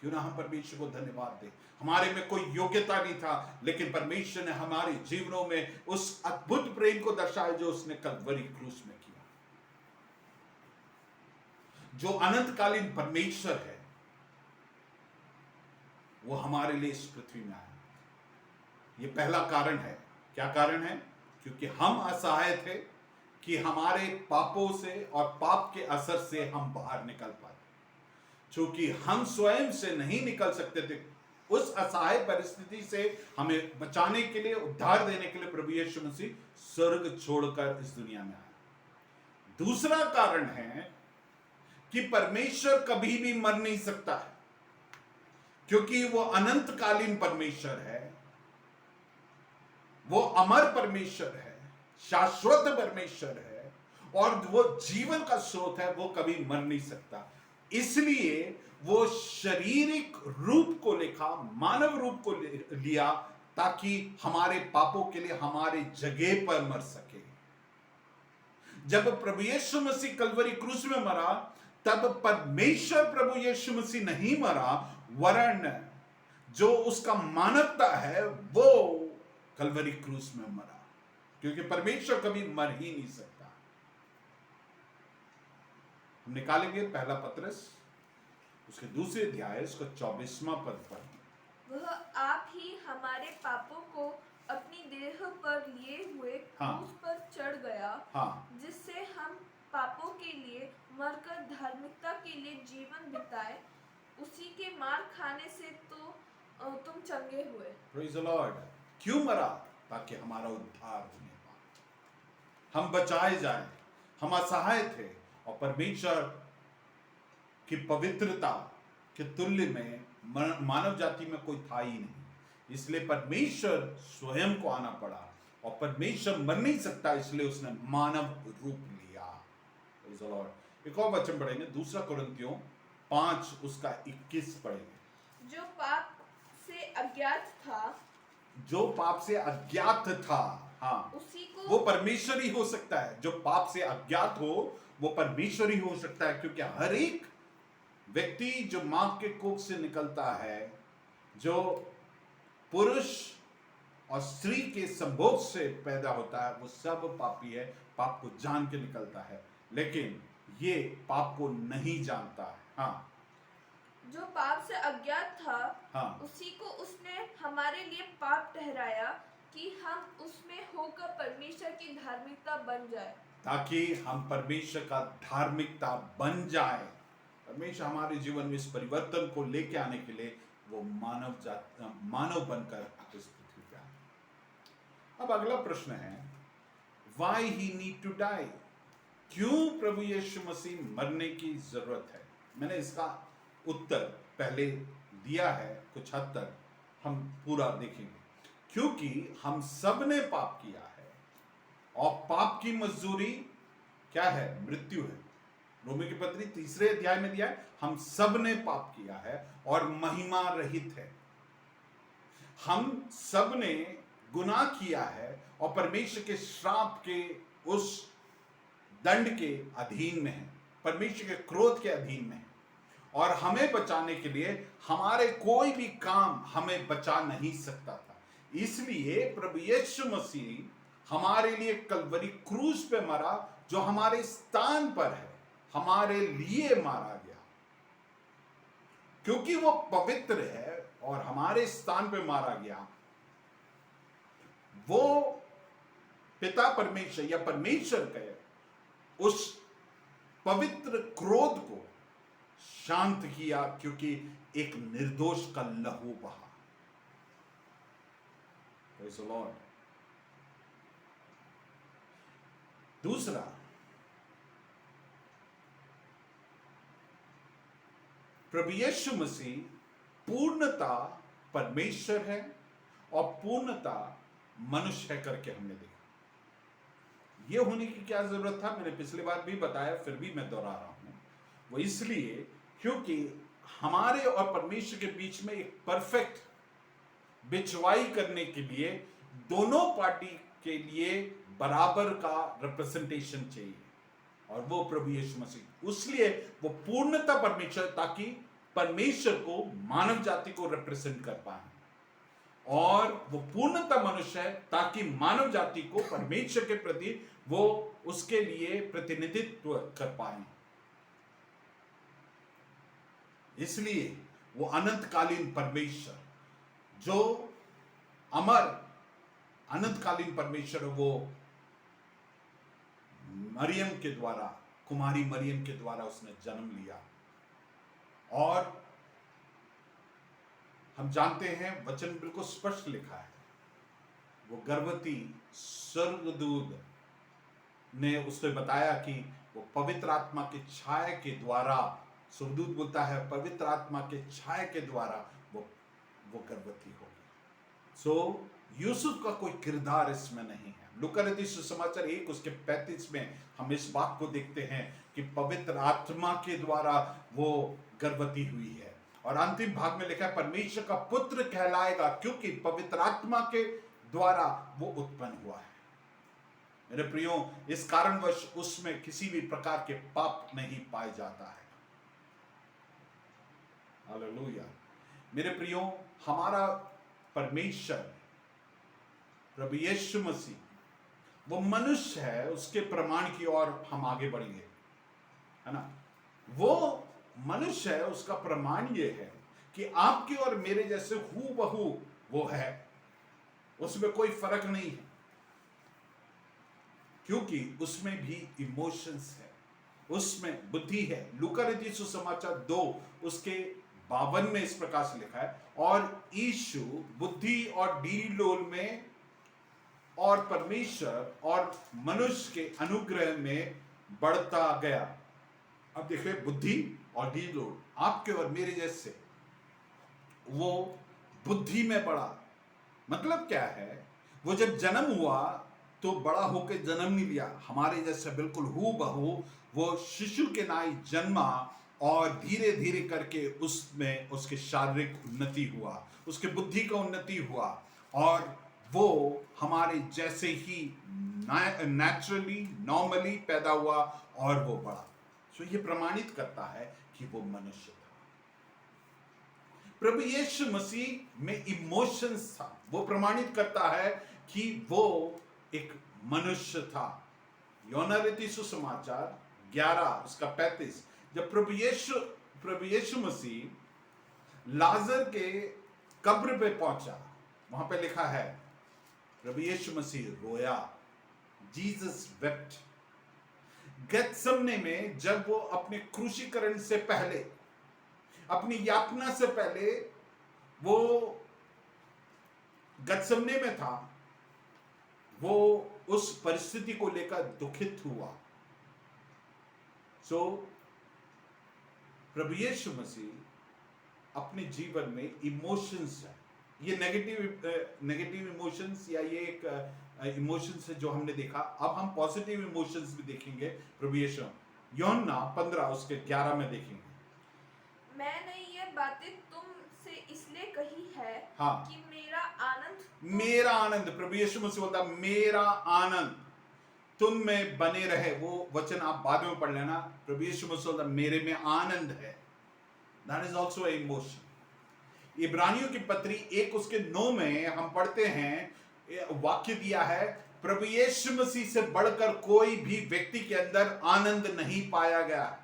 क्यों ना हम परमेश्वर को धन्यवाद दें। हमारे में कोई योग्यता नहीं था लेकिन परमेश्वर ने हमारे जीवनों में उस अद्भुत प्रेम को दर्शाया जो उसने कलवरी क्रूस में किया। जो अनंतकालीन परमेश्वर है वो हमारे लिए इस पृथ्वी में आया। ये पहला कारण है। क्या कारण है? क्योंकि हम असहाय थे कि हमारे पापों से और पाप के असर से हम बाहर निकल पाए। क्योंकि हम स्वयं से नहीं निकल सकते थे, उस असहाय परिस्थिति से हमें बचाने के लिए, उद्धार देने के लिए प्रभु यीशु मसीह स्वर्ग छोड़कर इस दुनिया में आया। दूसरा कारण है कि परमेश्वर कभी भी मर नहीं सकता है क्योंकि वो अनंतकालीन परमेश्वर है, वो अमर परमेश्वर है, शाश्वत परमेश्वर है और वो जीवन का स्रोत है, वो कभी मर नहीं सकता। इसलिए वो शारीरिक रूप को लेखा, मानव रूप को लिया ताकि हमारे पापों के लिए हमारे जगह पर मर सके। जब प्रभु यीशु मसीह कलवरी क्रूस में मरा तब परमेश्वर प्रभु यीशु मसीह नहीं मरा, वरन जो उसका मानवता है वो कलवरी क्रूस में मरा, क्योंकि परमेश्वर कभी मर ही नहीं सकता। हम निकालेंगे पहला पत्रस उसके दूसरे अध्याय उसका 24वां पद पर, वह आप ही हमारे पापों को अपनी देह पर लिए हुए हाँ। क्रूस पर चढ़ गया, हाँ, जिससे हम पापों के लिए मरकर धार्मिकता के लिए जीवन बिताए। उसी के मार खाने से तो तुम चंगे हुए। Praise the Lord. क्यों मरा? ताकि हमारा उद्धार होने पाए, हम बचाए जाएं। हम असहाय थे और परमेश्वर की पवित्रता के तुल्य में मानव जाति में कोई था ही नहीं, इसलिए परमेश्वर स्वयं को आना पड़ा। और परमेश्वर मर नहीं सकता, इसलिए उसने मानव रूप लिया। Praise the Lord। एक और वचन पढ़ेंगे, 2 कुरिन्थियों 5 उसका 21 पढ़ेंगे। जो पाप से अज्ञात था, जो पाप से अज्ञात था, हाँ, उसी को वो परमेश्वर ही हो सकता है। जो पाप से अज्ञात हो वो परमेश्वर ही हो सकता है, क्योंकि हर एक व्यक्ति जो मां के कोख से निकलता है, जो पुरुष और स्त्री के संभोग से पैदा होता है, वो सब पापी है, पाप को जान के निकलता है। लेकिन ये पाप को नहीं जानता है। हाँ, जो पाप से अज्ञात था, हाँ, उसी को उसने हमारे लिए पाप ठहराया कि हम उसमें होकर परमेश्वर की धार्मिकता बन जाए। ताकि हम परमेश्वर का धार्मिकता बन जाए। परमेश्वर हमारे जीवन में इस परिवर्तन को लेके आने के लिए वो मानव बनकर इस पृथ्वी पे आए। अब अगला प्रश्न है, why he need to die? क्यों प्रभु यीशु मसीह मरने की जरूरत है? मैंने इसका उत्तर पहले दिया है, कुछ हद तक हम पूरा देखेंगे। क्योंकि हम सब ने पाप किया है और पाप की मजदूरी क्या है? मृत्यु है। रोमी की पत्री 3 अध्याय में दिया है, हम सब ने पाप किया है और महिमा रहित है। हम सब ने गुनाह किया है और परमेश्वर के श्राप के उस दंड के अधीन में है, परमेश्वर के क्रोध के अधीन में है। और हमें बचाने के लिए हमारे कोई भी काम हमें बचा नहीं सकता था। इसलिए प्रभु यीशु मसीह हमारे लिए कलवरी क्रूस पे मरा, जो हमारे स्थान पर है, हमारे लिए मारा गया। क्योंकि वो पवित्र है और हमारे स्थान पे मारा गया, वो पिता परमेश्वर या परमेश्वर के उस पवित्र क्रोध को शांत किया, क्योंकि एक निर्दोष का लहू बहा। Praise the Lord। दूसरा, प्रभु यीशु मसीह पूर्णता परमेश्वर है और पूर्णता मनुष्य है करके हमने देखा। ये होने की क्या जरूरत था? मैंने पिछली बार भी बताया, फिर भी मैं दोहरा रहा हूं। वो इसलिए क्योंकि हमारे और परमेश्वर के बीच में एक परफेक्ट बिचवाई करने के लिए दोनों पार्टी के लिए बराबर का रिप्रेजेंटेशन चाहिए, और वो प्रभु यीशु मसीह। इसलिए वो पूर्णता परमेश्वर, ताकि परमेश्वर को मानव जाति को रिप्रेजेंट कर पाए, और वो पूर्णता मनुष्य है ताकि मानव जाति को परमेश्वर के प्रति वो उसके लिए प्रतिनिधित्व कर पाए। इसलिए वो अनंतकालीन परमेश्वर, जो अमर अनंतकालीन परमेश्वर, वो मरियम के द्वारा, कुमारी मरियम के द्वारा उसने जन्म लिया। और हम जानते हैं, वचन बिल्कुल स्पष्ट लिखा है, वो गर्भवती स्वर्गदूत ने उससे बताया कि वो पवित्र आत्मा के छाया के द्वारा, स्वर्गदूत बोलता है पवित्र आत्मा के छाया के द्वारा वो गर्भवती होगी। सो यूसुफ का कोई किरदार इसमें नहीं है। लूका रचित सुसमाचार 1 उसके 35 में हम इस बात को देखते हैं कि पवित्र आत्मा के द्वारा वो गर्भवती हुई है। और अंतिम भाग में लिखा है परमेश्वर का पुत्र कहलाएगा, क्योंकि पवित्र आत्मा के द्वारा वो उत्पन्न हुआ है। मेरे प्रियो, इस कारणवश उसमें किसी भी प्रकार के पाप नहीं पाए जाता है। हालेलुया। मेरे प्रियो, हमारा परमेश्वर प्रभु यीशु मसीह वो मनुष्य है, उसके प्रमाण की ओर हम आगे बढ़ेंगे, है ना। वो मनुष्य है उसका प्रमाण ये है कि आपके और मेरे जैसे हूबहू वो है, उसमें कोई फर्क नहीं है, क्योंकि उसमें भी इमोशंस है, उसमें बुद्धि है। लूका रचित सुसमाचार 2 उसके 52 में इस प्रकार से लिखा है, और यीशु बुद्धि और डीलोल में और परमेश्वर और मनुष्य के अनुग्रह में बढ़ता गया। अब देखिए, बुद्धि और डीलोल आपके और मेरे जैसे, वो बुद्धि में बढ़ा। मतलब क्या है, वो जब जन्म हुआ तो बड़ा होकर जन्म नहीं लिया, हमारे जैसे बिल्कुल हूबहू वो शिशु के नाई जन्मा, और धीरे धीरे करके उसमें उसके शारीरिक उन्नति हुआ, उसके बुद्धि का उन्नति हुआ, और वो हमारे जैसे ही नेचुरली नॉर्मली पैदा हुआ और वो बढ़ा। सो ये प्रमाणित करता है कि वो मनुष्य था। प्रभु यीशु मसीह में इमोशंस था, वो प्रमाणित करता है कि वो एक मनुष्य था। यूहन्ना रचित सुसमाचार 11 उसका 35, जब प्रभु यीशु मसीह लाजर के कब्र पे पहुंचा, वहां पे लिखा है प्रभु यीशु मसीह रोया, जीसस वेप्ट। गेत्सेमने में जब वो अपने क्रूसीकरण से पहले, अपनी यातना से पहले वो गेत्सेमने में था, वो उस परिस्थिति को लेकर दुखित हुआ। सो प्रभु यीशु मसीह अपने जीवन में इमोशंस है, ये नेगेटिव इमोशंस या ये एक इमोशंस है जो हमने देखा। अब हम पॉजिटिव इमोशंस भी देखेंगे प्रभु यीशु। यूहन्ना 15 उसके 11 में देखेंगे। मैंने ये बातें तुमसे इसलिए कही है हाँ। कि मेरा आनंद, प्रभु यीशु मसीह बोलता मेरा आनंद तुम में बने रहे। वो वचन आप बाद में पढ़ लेना। प्रभु यीशु मसीह बोलता मेरे में आनंद है। That is also a emotion. इब्रानियों की पत्री 1 उसके 9 में हम पढ़ते हैं, वाक्य दिया है, प्रभु यीशु मसीह से बढ़कर कोई भी व्यक्ति के अंदर आनंद नहीं पाया गया।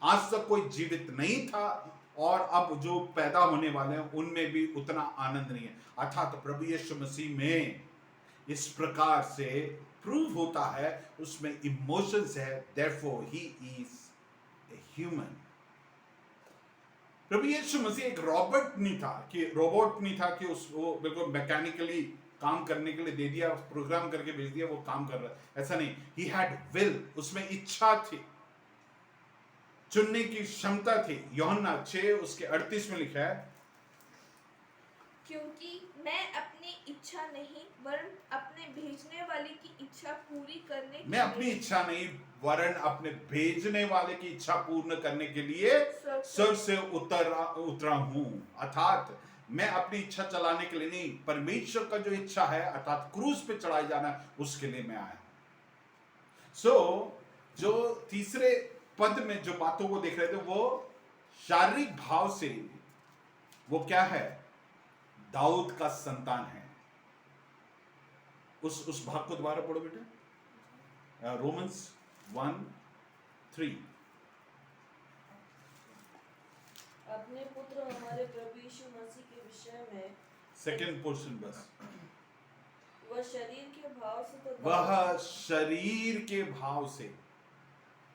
आज तक कोई जीवित नहीं था, और अब जो पैदा होने वाले हैं उनमें भी उतना आनंद नहीं है। अर्थात तो प्रभु यीशु मसीह में इस प्रकार से प्रूव होता है, उसमें इमोशंस है, therefore he is a human. प्रभु यीशु मसीह एक रोबोट नहीं था कि उसको बिल्कुल मैकेनिकली काम करने के लिए दे दिया, प्रोग्राम करके भेज दिया, वो काम कर रहा है, ऐसा नहीं। ही हैड विल, उसमें इच्छा थी, चुनने की क्षमता थी। यूहन्ना 6 उसके 38 में लिखा है, क्योंकि मैं अपनी इच्छा नहीं वरन अपने भेजने वाले की इच्छा पूरी करने के मैं अपनी इच्छा नहीं वरन अपने भेजने वाले की इच्छा पूर्ण करने के लिए स्वर्ग से उतरा हूं। अर्थात मैं अपनी इच्छा चलाने के लिए नहीं, परमेश्वर का जो इच्छा है अर्थात क्रूस पे चढ़ाई जाना, उसके लिए मैं आया। जो तीसरे पद में जो बातों को देख रहे थे, वो शारीरिक भाव से वो क्या है, दाऊद का संतान है। उस भाग को दोबारा पढ़ो बेटे, रोमन्स 1:3। अपने पुत्र हमारे प्रभु यीशु मसीह के विषय में सेकंड पोर्शन बस। वह शरीर के भाव से तो वह शरीर के भाव से,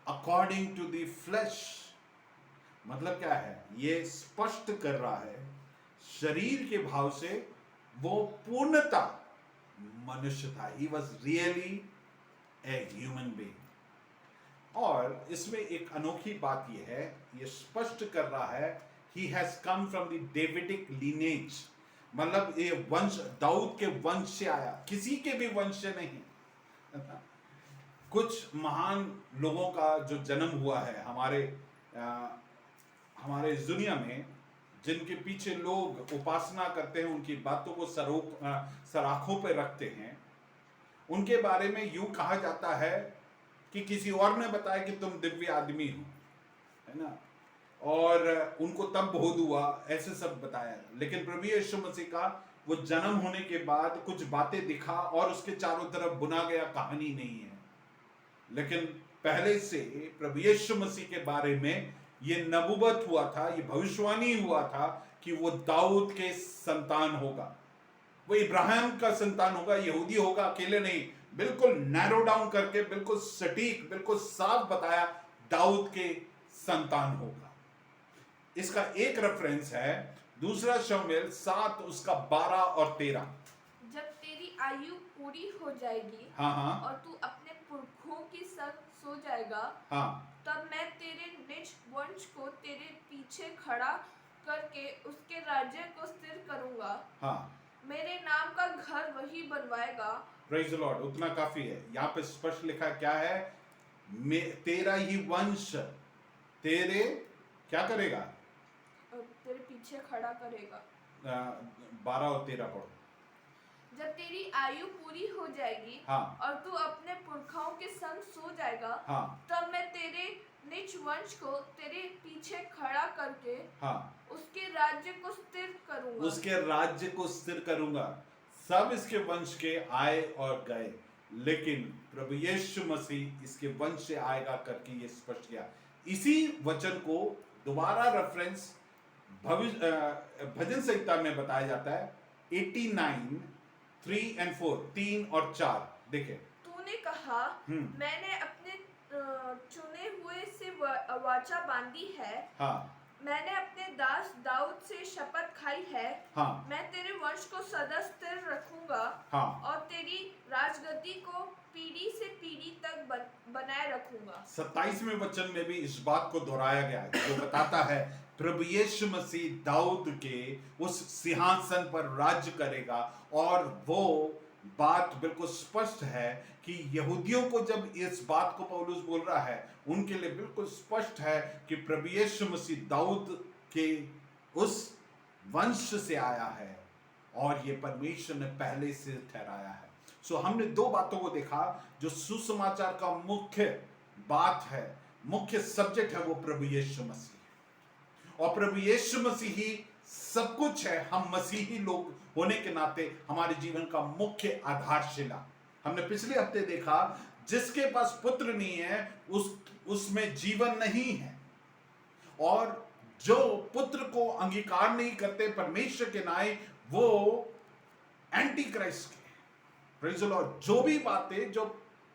अकॉर्डिंग टू द फ्लैश, मतलब क्या है, ये स्पष्ट कर रहा है शरीर के भाव से वो पूर्णता मनुष्य था। He was really a human being. और इसमें एक अनोखी बात यह है, ये स्पष्ट कर रहा है he has come from the Davidic lineage, मतलब ये वंश दाऊद के वंश से आया, किसी के भी वंश से नहीं। कुछ महान लोगों का जो जन्म हुआ है हमारे इस दुनिया में, जिनके पीछे लोग उपासना करते हैं, उनकी बातों को सराखों पे रखते हैं, उनके बारे में यूं कहा जाता है कि किसी और ने बताया कि तुम दिव्य आदमी हो, है ना, और उनको तब बोध हुआ, ऐसे सब बताया। लेकिन प्रभु यीशु मसीह का वो जन्म होने के बाद कुछ बातें दिखा और उसके चारों तरफ बुना गया कहानी नहीं है, लेकिन पहले से प्रभु यीशु मसीह के बारे में ये नबूवत हुआ था, ये भविष्यवाणी हुआ था कि वो दाऊद के संतान होगा, वो इब्राहिम का संतान होगा, यहूदी होगा, अकेले नहीं, बिल्कुल नैरो डाउन करके, बिल्कुल सटीक, बिल्कुल साफ बताया, दाऊद के संतान होगा। इसका एक रेफरेंस है दूसरा शमूएल 7 उसका 12 और 13। जब तेरी आयु पूरी हो जाएगी हाँ हाँ और तू अपने पुरखों के संग सो जाएगा, हाँ तब मैं तेरे निज वंश को तेरे पीछे खड़ा करके उसके राज्य को स्थिर करूंगा। हाँ। मेरे नाम का घर वही बनवाएगा। Praise the Lord. उतना काफी है। यहाँ पे स्पष्ट लिखा क्या है, तेरा ही वंश तेरे क्या करेगा, तेरे पीछे खड़ा करेगा। 12 और 13 पढ़ो। जब तेरी आयु पूरी हो जाएगी हाँ और तू अपने पुरखाओं के संग सो जाएगा, हाँ तब मैं तेरे निज वंश को तेरे पीछे खड़ा करके हाँ उसके राज्य को स्थिर करूंगा। उसके राज्य को स्थिर करूंगा। सब इसके वंश के आए और गए, लेकिन प्रभु यीशु मसीह इसके वंश से आएगा करके ये स्पष्ट किया। इसी वचन को दोबारा रेफरेंस भजन संहिता में बताया जाता है 89 3 और 4, 3 और 4। देखे, तूने कहा, मैंने अपने चुने हुए से वाचा बांधी है। हाँ मैंने अपने दास दाऊद से शपथ खाई है। हाँ मैं तेरे वंश को सदा स्थिर रखूंगा हाँ और तेरी राजगद्दी को पीढ़ी से पीढ़ी तक बनाए रखूंगा। 27वें वचन में भी इस बात को दोहराया गया है, जो बताता है प्रभु यीशु मसीह दाऊद के उस सिंहासन पर राज्य करेगा। और वो बात बिल्कुल स्पष्ट है कि यहूदियों को जब इस बात को पौलुस बोल रहा है, उनके लिए बिल्कुल स्पष्ट है कि प्रभु यीशु मसीह दाऊद के उस वंश से आया है और ये परमेश्वर ने पहले से ठहराया है। सो हमने दो बातों को देखा। जो सुसमाचार का मुख्य बात है, मुख्य सब्जेक्ट है, वो प्रभु यीशु मसीह है और प्रभु यीशु मसीह ही सब कुछ है। हम मसीही लोग होने के नाते हमारे जीवन का मुख्य आधारशिला। हमने पिछले हफ्ते देखा, जिसके पास पुत्र नहीं है उसमें जीवन नहीं है, और जो पुत्र को अंगीकार नहीं करते परमेश्वर के नाते, वो एंटी क्राइस्ट के। Praise the Lord. जो भी बातें जो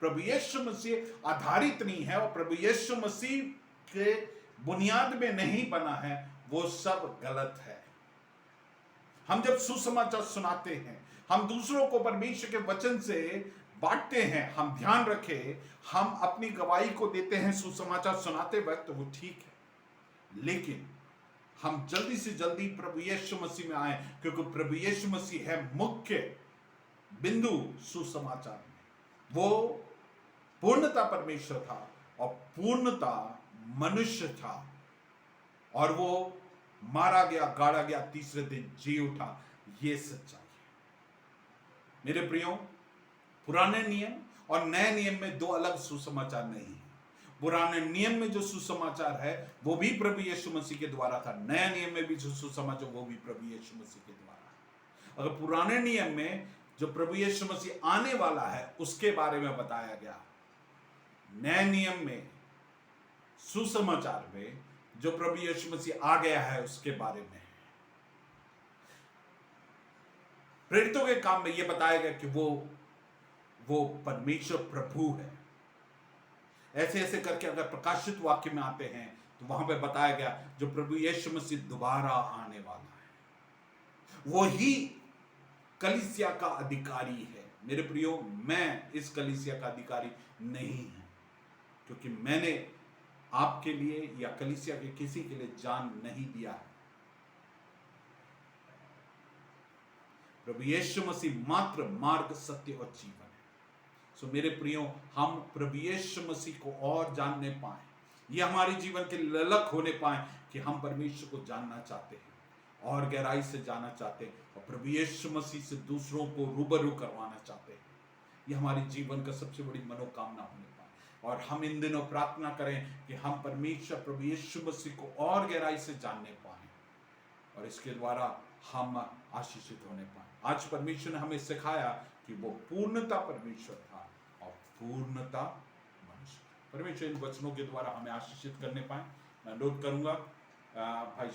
प्रभु यीशु मसीह आधारित नहीं है और प्रभु यीशु मसीह के बुनियाद में नहीं बना है, वो सब गलत है। हम जब सुसमाचार सुनाते हैं, हम दूसरों को परमेश्वर के वचन से बांटते हैं, हम ध्यान रखें, हम अपनी गवाही को देते हैं सुसमाचार सुनाते वक्त, वो ठीक है, लेकिन हम जल्दी से जल्दी प्रभु यीशु मसीह में आए, क्योंकि प्रभु यीशु मसीह है मुख्य बिंदु सुसमाचार में। वो पूर्णता परमेश्वर था और पूर्णता मनुष्य था, और वो मारा गया, गाड़ा गया, तीसरे दिन जी उठा। ये सच्चाई है मेरे प्रियो। पुराने नियम और नए नियम में दो अलग सुसमाचार नहीं है। पुराने नियम में जो सुसमाचार है वो भी प्रभु यीशु मसीह के द्वारा था, नए नियम में भी जो सुसमाचार वो भी प्रभु यीशु मसीह के द्वारा है। अगर पुराने नियम में जो प्रभु यीशु मसीह आने वाला है उसके बारे में बताया गया, नए नियम में सुसमाचार में जो प्रभु यीशु मसीह आ गया है उसके बारे में। प्रेरितों के काम में यह बताया गया कि वो परमेश्वर प्रभु है। ऐसे ऐसे करके अगर प्रकाशित वाक्य में आते हैं तो वहां पे बताया गया जो प्रभु यीशु मसीह दोबारा आने वाला है, वो ही कलीसिया का अधिकारी है। मेरे प्रियो, मैं इस कलीसिया का अधिकारी नहीं हूं, क्योंकि मैंने आपके लिए या कलीसिया के किसी के लिए जान नहीं दिया है। प्रभु यीशु मसीह मात्र मार्ग, सत्य और जीवन है। सो मेरे प्रियो, हम प्रभु यीशु मसीह को और जानने पाए, ये हमारे जीवन के ललक होने पाए कि हम परमेश्वर को जानना चाहते हैं और गहराई से जानना चाहते हैं, और प्रभु यीशु मसीह से दूसरों को रूबरू करवाना चाहते हैं। ये हमारे जीवन का सबसे बड़ी मनोकामना होने पाए। और हम इन दिनों प्रार्थना करें कि हम परमेश्वर प्रभु यीशु मसीह को और गहराई से जानने पाए और इसके द्वारा हम आशीषित होने पाए। आज परमेश्वर ने हमें सिखाया कि वो पूर्णता परमेश्वर था और पूर्णता मनुष्य। परमेश्वर इन वचनों के द्वारा हमें आशीषित करने पाए। मैं अनुरोध करूंगा भाई